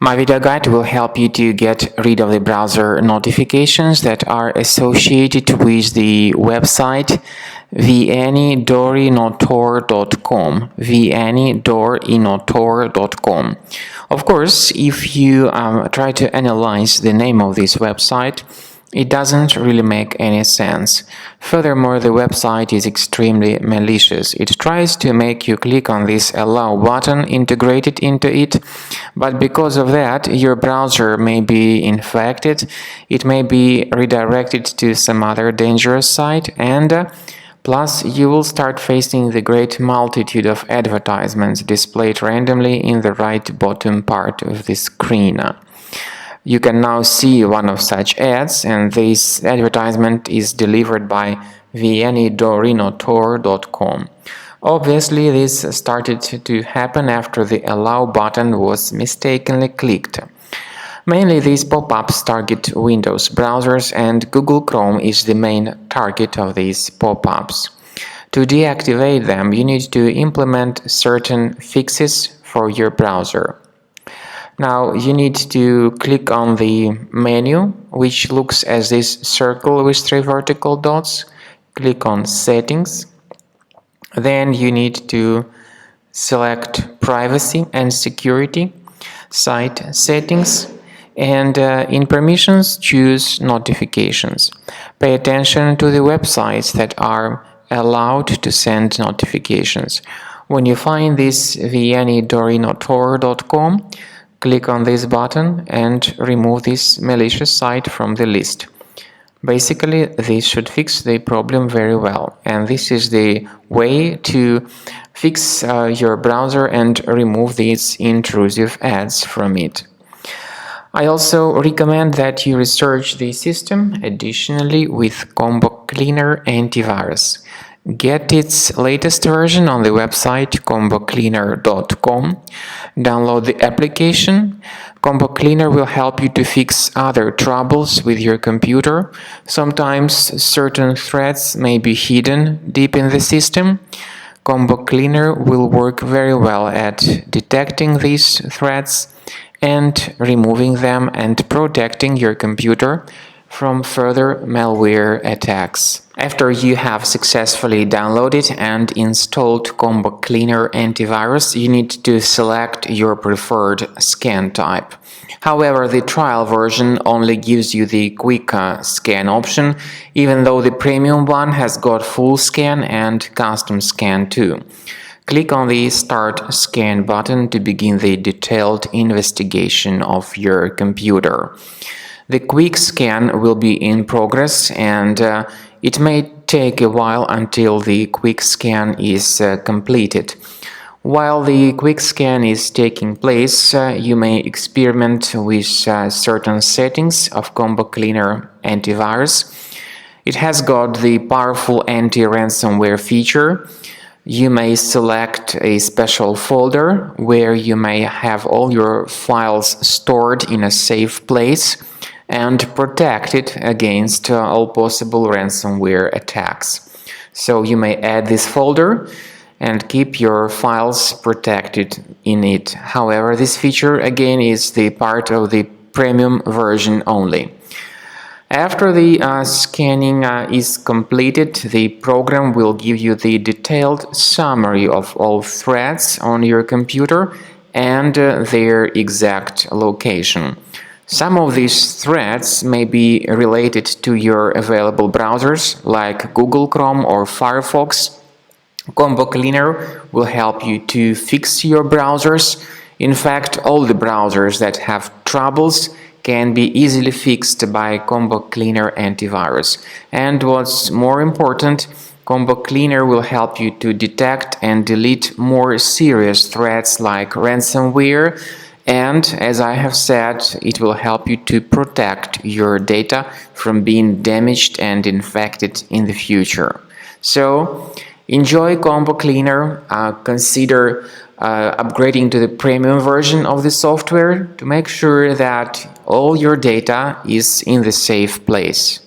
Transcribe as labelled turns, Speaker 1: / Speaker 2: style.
Speaker 1: My video guide will help you to get rid of the browser notifications that are associated with the website vnidorinotor.com vnidorinotor.com. Of course, if you try to analyze the name of this website, it doesn't really make any sense. Furthermore, the website is extremely malicious. It tries to make you click on this allow button integrated into it, but because of that, your browser may be infected, it may be redirected to some other dangerous site, and plus you will start facing the great multitude of advertisements displayed randomly in the right bottom part of the screen. You can now see one of such ads, and this advertisement is delivered by vnidorinotor.com. Obviously, this started to happen after the allow button was mistakenly clicked. Mainly these pop-ups target Windows browsers, and Google Chrome is the main target of these pop-ups. To deactivate them, you need to implement certain fixes for your browser. Now you need to click on the menu, which looks as this circle with 3 vertical dots. Click on Settings. Then you need to select Privacy and Security, Site Settings, and in Permissions choose Notifications. Pay attention to the websites that are allowed to send notifications. When you find this vnidorinotor.com, click on this button and remove this malicious site from the list. Basically, this should fix the problem very well, and this is the way to fix your browser and remove these intrusive ads from it. I also recommend that you research the system additionally with Combo Cleaner Antivirus. Get its latest version on the website combocleaner.com. Download the application. Combo Cleaner will help you to fix other troubles with your computer. Sometimes certain threats may be hidden deep in the system. Combo Cleaner will work very well at detecting these threats and removing them and protecting your computer from further malware attacks. After you have successfully downloaded and installed Combo Cleaner Antivirus, you need to select your preferred scan type. However, the trial version only gives you the quick scan option, even though the premium one has got full scan and custom scan too. Click on the Start Scan button to begin the detailed investigation of your computer. The quick scan will be in progress, and it may take a while until the quick scan is completed. While the quick scan is taking place, you may experiment with certain settings of Combo Cleaner Antivirus. It has got the powerful anti-ransomware feature. You may select a special folder where you may have all your files stored in a safe place and protect it against all possible ransomware attacks. So you may add this folder and keep your files protected in it. However, this feature again is the part of the premium version only. After the scanning is completed, the program will give you the detailed summary of all threats on your computer and their exact location. Some of these threats may be related to your available browsers like Google Chrome or Firefox. Combo Cleaner will help you to fix your browsers. In fact, all the browsers that have troubles can be easily fixed by Combo Cleaner Antivirus. And what's more important, Combo Cleaner will help you to detect and delete more serious threats like ransomware, and as I have said, it will help you to protect your data from being damaged and infected in the future. So enjoy Combo Cleaner. Consider upgrading to the premium version of the software to make sure that all your data is in the safe place.